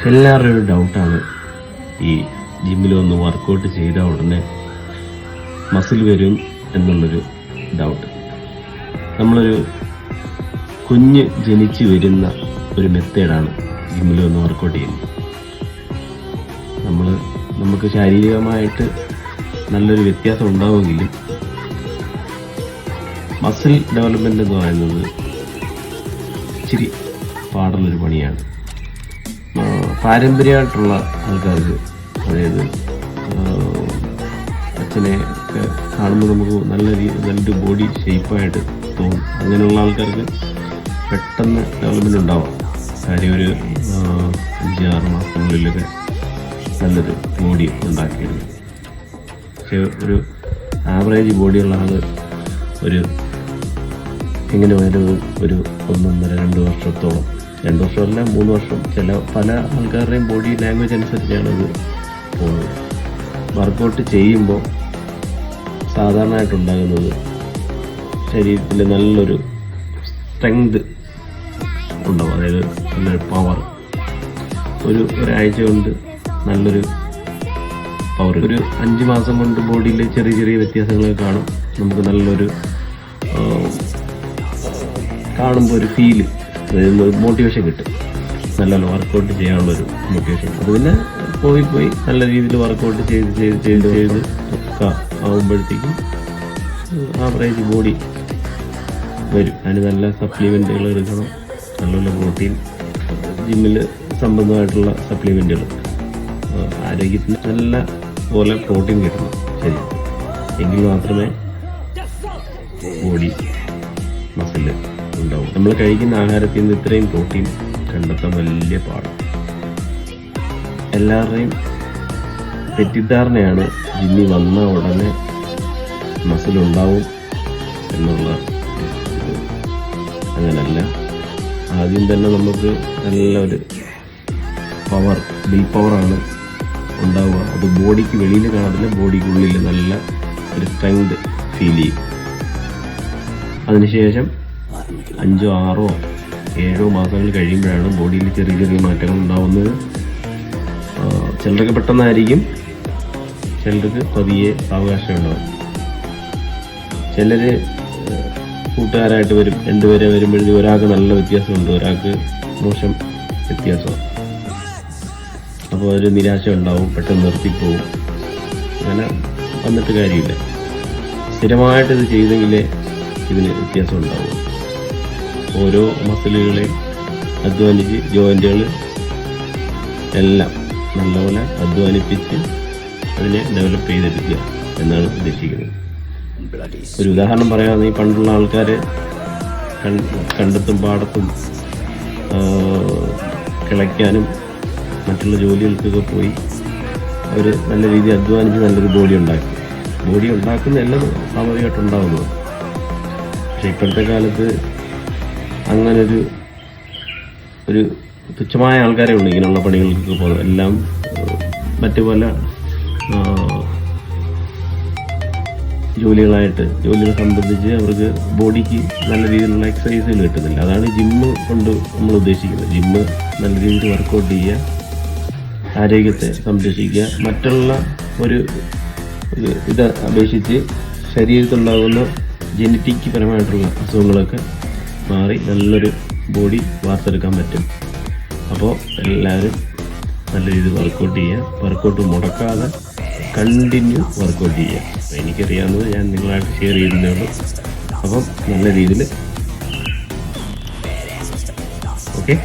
എല്ലാവരുടെയും ഒരു ഡൗട്ടാണ് ഈ ജിമ്മിലൊന്ന് വർക്കൗട്ട് ചെയ്താൽ ഉടനെ മസിൽ വരും എന്നുള്ളൊരു ഡൗട്ട്. നമ്മളൊരു കുഞ്ഞ് ജനിച്ച് വരുന്ന ഒരു മെത്തേഡാണ് ജിമ്മിലൊന്ന് വർക്കൗട്ട് ചെയ്യുന്നത്. നമുക്ക് ശാരീരികമായിട്ട് നല്ലൊരു വ്യത്യാസം ഉണ്ടാവുമെങ്കിലും മസിൽ ഡെവലപ്മെൻ്റ് എന്ന് പറയുന്നത് ഇച്ചിരി പാടുള്ളൊരു പണിയാണ്. പാരമ്പര്യമായിട്ടുള്ള ആൾക്കാർക്ക്, അതായത് അച്ഛനെ ഒക്കെ കാണുമ്പോൾ നമുക്ക് നല്ലൊരു ബോഡി ഷേപ്പായിട്ട് തോന്നും. അങ്ങനെയുള്ള ആൾക്കാർക്ക് പെട്ടെന്ന് ഡെവലപ്മെൻറ്റ് ഉണ്ടാവാം. കാര്യം ഒരു 5-6 മാസത്തിനുള്ളിലൊക്കെ നല്ലൊരു ബോഡി ഉണ്ടാക്കിയെടുക്കും. പക്ഷെ ഒരു ആവറേജ് ബോഡിയുള്ള ആൾ എങ്ങനെ വരും ഒരു 1.5-2 വർഷത്തോളം, 2 വർഷമല്ല 3 വർഷം, പല ആൾക്കാരുടെയും ബോഡി ലാംഗ്വേജ് അനുസരിച്ചാണ് അത് പോകുന്നത്. വർക്കൗട്ട് ചെയ്യുമ്പോൾ സാധാരണയായിട്ടുണ്ടാകുന്നത് ശരീരത്തിൽ നല്ലൊരു സ്ട്രെങ്ത് ഉണ്ടാവും, അതായത് നല്ലൊരു പവർ. ഒരാഴ്ച കൊണ്ട് നല്ലൊരു പവർ, ഒരു 5 മാസം കൊണ്ട് ബോഡിയിൽ ചെറിയ ചെറിയ വ്യത്യാസങ്ങളൊക്കെ കാണും. നമുക്ക് നല്ലൊരു കാണുമ്പോൾ ഒരു ഫീല്, അതായത് മോട്ടിവേഷൻ കിട്ടും, നല്ല വർക്കൗട്ട് ചെയ്യാനുള്ളൊരു മോട്ടിവേഷൻ. അത് പിന്നെ പോയി നല്ല രീതിയിൽ വർക്കൗട്ട് ചെയ്ത് ഒക്കെ ആകുമ്പോഴത്തേക്കും ആവറേജ് ബോഡി വരും. അതിന് നല്ല സപ്ലിമെൻറ്റുകൾ എടുക്കണം, നല്ല പ്രോട്ടീൻ, ജിമ്മിൽ സംബന്ധമായിട്ടുള്ള സപ്ലിമെൻറ്റുകൾ. ആരോഗ്യത്തിന് നല്ല പോലെ പ്രോട്ടീൻ കിട്ടണം ശരി, എങ്കിൽ മാത്രമേ ബോഡി മസിൽ ഉണ്ടാവും. നമ്മൾ കഴിക്കുന്ന ആഹാരത്തിൽ നിന്ന് ഇത്രയും പ്രോട്ടീൻ കണ്ടെത്താൻ വലിയ പാടാണ്. എല്ലാവരുടെയും തെറ്റിദ്ധാരണയാണ് ജിമ്മിൽ വന്ന ഉടനെ മസിലുണ്ടാവും എന്നുള്ള. അങ്ങനല്ല. ആദ്യം തന്നെ നമുക്ക് നല്ലൊരു ബിൽ പവറാണ് ഉണ്ടാവുക. അത് ബോഡിക്ക് വെളിയിൽ കാണത്തില്ല, ബോഡിക്കുള്ളിൽ നല്ല ഒരു സ്ട്രെങ്ത് ഫീൽ ചെയ്യും. അതിനുശേഷം 5, 6, 7 മാസങ്ങൾ കഴിയുമ്പോഴാണ് ബോഡിയിൽ ചെറിയ ചെറിയ മാറ്റങ്ങൾ ഉണ്ടാവുന്നത്. ചിലർക്ക് പെട്ടെന്നായിരിക്കും, ചിലർക്ക് പതിയെ സാവകാശം ഉണ്ടാവും. ചിലർ കൂട്ടുകാരായിട്ട് വരും, 2 പേരെ വരുമ്പോഴത്തേക്കും ഒരാൾക്ക് നല്ല വ്യത്യാസമുണ്ട്, ഒരാൾക്ക് മോശം വ്യത്യാസമാണ്. അപ്പോൾ ഒരു നിരാശ ഉണ്ടാവും, പെട്ടെന്ന് നിർത്തിപ്പോവും. അങ്ങനെ വന്നിട്ട് കാര്യമില്ല. സ്ഥിരമായിട്ടിത് ചെയ്തെങ്കിലേ ഇതിന് വ്യത്യാസം ഉണ്ടാവും. ഓരോ മസിലുകളെയും അധ്വാനിച്ച്, ജോയിൻറ്റുകൾ എല്ലാം നല്ലപോലെ അധ്വാനിപ്പിച്ച് അതിനെ ഡെവലപ്പ് ചെയ്തെടുക്കുക എന്നാണ് ഉദ്ദേശിക്കുന്നത്. ഒരു ഉദാഹരണം പറയുകയാണെങ്കിൽ, പണ്ടുള്ള ആൾക്കാർ കണ്ടെത്തും പാടത്തും കിളയ്ക്കാനും മറ്റുള്ള ജോലികൾക്കൊക്കെ പോയി അവർ നല്ല രീതിയിൽ അധ്വാനിച്ച് നല്ലൊരു ബോഡി ഉണ്ടാക്കി. ബോഡി ഉണ്ടാക്കുന്ന എല്ലാം സ്വാഭാവികമായിട്ടുണ്ടാകുന്നത്. പക്ഷെ ഇപ്പോഴത്തെ കാലത്ത് അങ്ങനൊരു തുച്ഛമായ ആൾക്കാരെ ഉള്ളൂ ഇങ്ങനെയുള്ള പണികൾക്കൊക്കെ പോകുന്നത്. എല്ലാം മറ്റു പല ജോലികളെ സംബന്ധിച്ച് അവർക്ക് ബോഡിക്ക് നല്ല രീതിയിലുള്ള എക്സസൈസുകൾ കിട്ടുന്നില്ല. അതാണ് ജിമ്മ് കൊണ്ട് നമ്മൾ ഉദ്ദേശിക്കുന്നത്. ജിമ്മ് നല്ല രീതിയിൽ വർക്കൗട്ട് ചെയ്യുക, ആരോഗ്യത്തെ സംരക്ഷിക്കുക, മറ്റുള്ള ഇത് അപേക്ഷിച്ച് ശരീരത്തിലുണ്ടാകുന്ന ജനറ്റിക് പരമായിട്ടുള്ള അസുഖങ്ങളൊക്കെ മാറി നല്ലൊരു ബോഡി വാർത്തെടുക്കാൻ പറ്റും. അപ്പോൾ എല്ലാവരും നല്ല രീതിയിൽ വർക്കൗട്ട് ചെയ്യുക, വർക്കൗട്ട് മുടക്കാതെ കണ്ടിന്യൂ വർക്കൗട്ട് ചെയ്യുക. അപ്പോൾ എനിക്കറിയാവുന്നത് ഞാൻ നിങ്ങളായിട്ട് ഷെയർ ചെയ്യുന്നതേ ഉള്ളൂ. അപ്പം നല്ല രീതിയിൽ ഓക്കെ.